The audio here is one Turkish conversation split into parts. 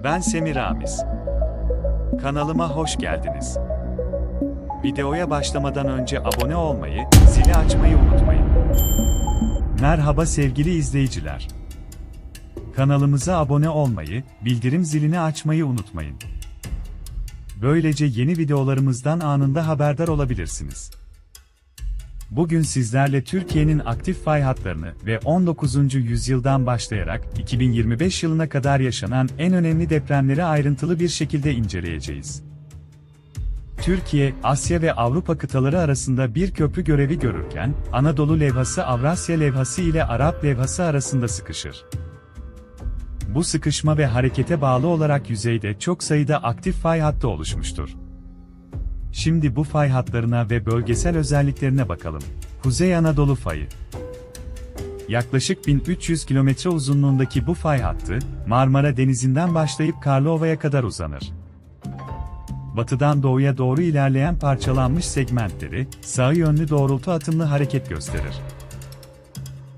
Ben Semiramis. Kanalıma hoş geldiniz. Videoya başlamadan önce abone olmayı, zili açmayı unutmayın. Merhaba sevgili izleyiciler. Kanalımıza abone olmayı, bildirim zilini açmayı unutmayın. Böylece yeni videolarımızdan anında haberdar olabilirsiniz. Bugün sizlerle Türkiye'nin aktif fay hatlarını ve 19. yüzyıldan başlayarak 2025 yılına kadar yaşanan en önemli depremleri ayrıntılı bir şekilde inceleyeceğiz. Türkiye, Asya ve Avrupa kıtaları arasında bir köprü görevi görürken, Anadolu levhası Avrasya levhası ile Arap levhası arasında sıkışır. Bu sıkışma ve harekete bağlı olarak yüzeyde çok sayıda aktif fay hattı oluşmuştur. Şimdi bu fay hatlarına ve bölgesel özelliklerine bakalım. Kuzey Anadolu Fayı. Yaklaşık 1300 kilometre uzunluğundaki bu fay hattı, Marmara Denizi'nden başlayıp Karlova'ya kadar uzanır. Batıdan doğuya doğru ilerleyen parçalanmış segmentleri, sağa yönlü doğrultu atımlı hareket gösterir.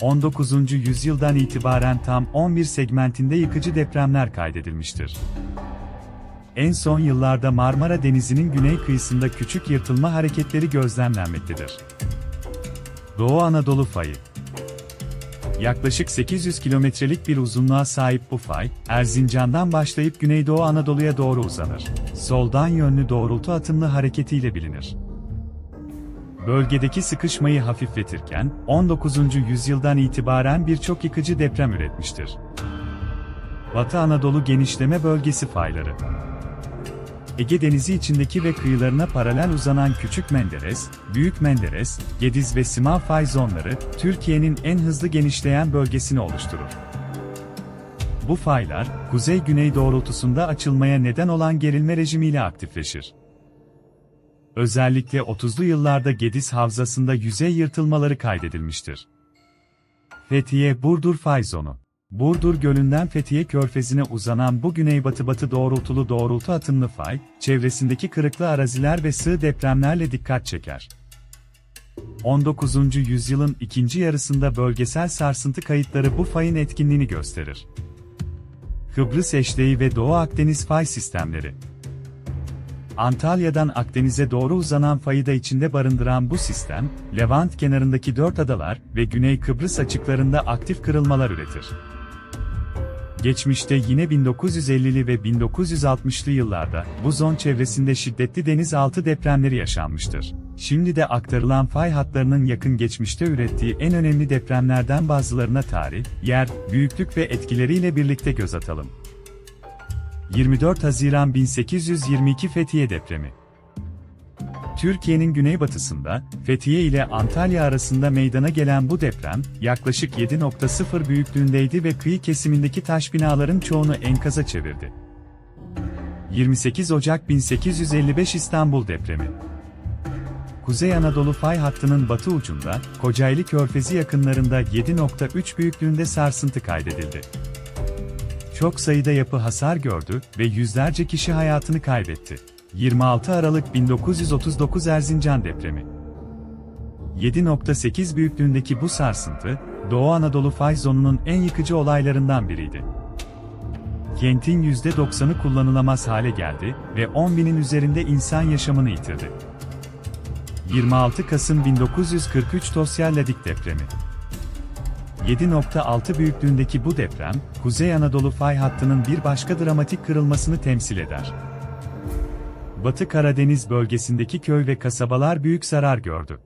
19. yüzyıldan itibaren tam 11 segmentinde yıkıcı depremler kaydedilmiştir. En son yıllarda Marmara Denizi'nin güney kıyısında küçük yırtılma hareketleri gözlemlenmektedir. Doğu Anadolu Fayı. Yaklaşık 800 kilometrelik bir uzunluğa sahip bu fay, Erzincan'dan başlayıp Güneydoğu Anadolu'ya doğru uzanır. Soldan yönlü doğrultu atımlı hareketiyle bilinir. Bölgedeki sıkışmayı hafifletirken, 19. yüzyıldan itibaren birçok yıkıcı deprem üretmiştir. Batı Anadolu Genişleme Bölgesi fayları. Ege Denizi içindeki ve kıyılarına paralel uzanan Küçük Menderes, Büyük Menderes, Gediz ve Simav fay zonları, Türkiye'nin en hızlı genişleyen bölgesini oluşturur. Bu faylar, kuzey-güney doğrultusunda açılmaya neden olan gerilme rejimiyle aktifleşir. Özellikle 30'lu yıllarda Gediz Havzası'nda yüzey yırtılmaları kaydedilmiştir. Fethiye-Burdur fay zonu. Burdur Gölü'nden Fethiye Körfezi'ne uzanan bu güneybatı-batı doğrultulu doğrultu atımlı fay, çevresindeki kırıklı araziler ve sığ depremlerle dikkat çeker. 19. yüzyılın ikinci yarısında bölgesel sarsıntı kayıtları bu fayın etkinliğini gösterir. Kıbrıs Eşleği ve Doğu Akdeniz fay sistemleri. Antalya'dan Akdeniz'e doğru uzanan fayı da içinde barındıran bu sistem, Levant kenarındaki 4 adalar ve Güney Kıbrıs açıklarında aktif kırılmalar üretir. Geçmişte yine 1950'li ve 1960'lı yıllarda bu zon çevresinde şiddetli denizaltı depremleri yaşanmıştır. Şimdi de aktarılan fay hatlarının yakın geçmişte ürettiği en önemli depremlerden bazılarına tarih, yer, büyüklük ve etkileriyle birlikte göz atalım. 24 Haziran 1822 Fethiye depremi. Türkiye'nin güneybatısında, Fethiye ile Antalya arasında meydana gelen bu deprem, yaklaşık 7.0 büyüklüğündeydi ve kıyı kesimindeki taş binaların çoğunu enkaza çevirdi. 28 Ocak 1855 İstanbul depremi. Kuzey Anadolu fay hattının batı ucunda, Kocaeli Körfezi yakınlarında 7.3 büyüklüğünde sarsıntı kaydedildi. Çok sayıda yapı hasar gördü ve yüzlerce kişi hayatını kaybetti. 26 Aralık 1939 Erzincan depremi. 7.8 büyüklüğündeki bu sarsıntı, Doğu Anadolu fay zonunun en yıkıcı olaylarından biriydi. Kentin %90'ı kullanılamaz hale geldi ve 10.000'in üzerinde insan yaşamını yitirdi. 26 Kasım 1943 Tosyal-Ladik depremi. 7.6 büyüklüğündeki bu deprem, Kuzey Anadolu fay hattının bir başka dramatik kırılmasını temsil eder. Batı Karadeniz bölgesindeki köy ve kasabalar büyük zarar gördü.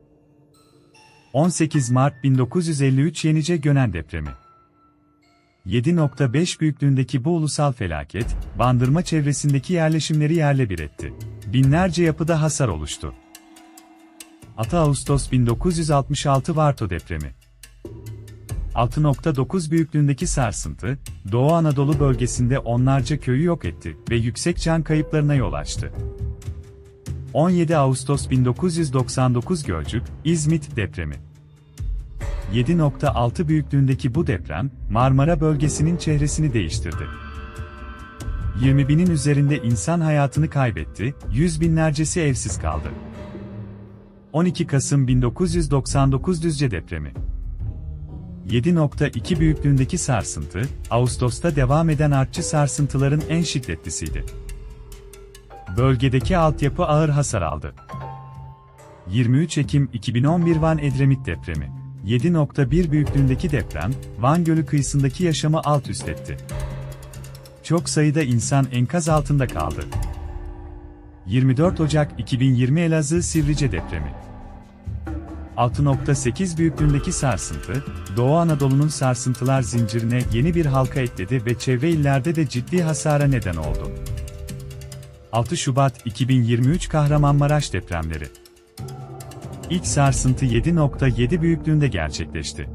18 Mart 1953 Yenice-Gönen depremi. 7.5 büyüklüğündeki bu ulusal felaket, Bandırma çevresindeki yerleşimleri yerle bir etti. Binlerce yapıda hasar oluştu. 6 Ağustos 1966 Varto depremi. 6.9 büyüklüğündeki sarsıntı, Doğu Anadolu bölgesinde onlarca köyü yok etti ve yüksek can kayıplarına yol açtı. 17 Ağustos 1999 Gölcük, İzmit depremi. 7.6 büyüklüğündeki bu deprem, Marmara bölgesinin çehresini değiştirdi. 20.000'in üzerinde insan hayatını kaybetti, yüz binlercesi evsiz kaldı. 12 Kasım 1999 Düzce depremi. 7.2 büyüklüğündeki sarsıntı, Ağustos'ta devam eden artçı sarsıntıların en şiddetlisiydi. Bölgedeki altyapı ağır hasar aldı. 23 Ekim 2011 Van Edremit depremi. 7.1 büyüklüğündeki deprem, Van Gölü kıyısındaki yaşamı alt üst etti. Çok sayıda insan enkaz altında kaldı. 24 Ocak 2020 Elazığ Sivrice depremi. 6.8 büyüklüğündeki sarsıntı, Doğu Anadolu'nun sarsıntılar zincirine yeni bir halka ekledi ve çevre illerde de ciddi hasara neden oldu. 6 Şubat 2023 Kahramanmaraş depremleri. İlk sarsıntı 7.7 büyüklüğünde gerçekleşti.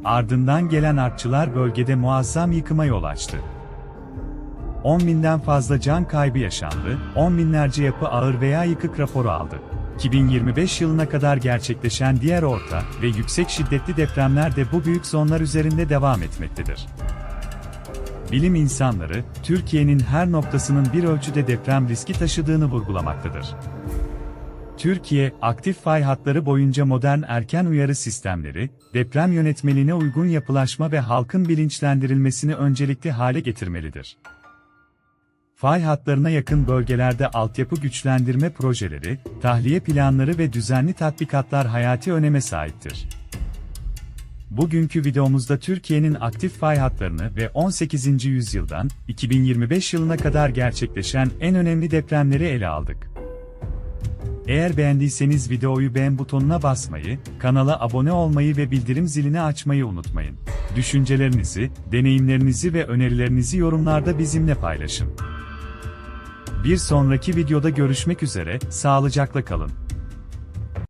Ardından gelen artçılar bölgede muazzam yıkıma yol açtı. 10 binden fazla can kaybı yaşandı, 10 binlerce yapı ağır veya yıkık raporu aldı. 2025 yılına kadar gerçekleşen diğer orta ve yüksek şiddetli depremler de bu büyük zonlar üzerinde devam etmektedir. Bilim insanları, Türkiye'nin her noktasının bir ölçüde deprem riski taşıdığını vurgulamaktadır. Türkiye, aktif fay hatları boyunca modern erken uyarı sistemleri, deprem yönetmeliğine uygun yapılaşma ve halkın bilinçlendirilmesini öncelikli hale getirmelidir. Fay hatlarına yakın bölgelerde altyapı güçlendirme projeleri, tahliye planları ve düzenli tatbikatlar hayati öneme sahiptir. Bugünkü videomuzda Türkiye'nin aktif fay hatlarını ve 18. yüzyıldan 2025 yılına kadar gerçekleşen en önemli depremleri ele aldık. Eğer beğendiyseniz videoyu beğen butonuna basmayı, kanala abone olmayı ve bildirim zilini açmayı unutmayın. Düşüncelerinizi, deneyimlerinizi ve önerilerinizi yorumlarda bizimle paylaşın. Bir sonraki videoda görüşmek üzere, sağlıcakla kalın.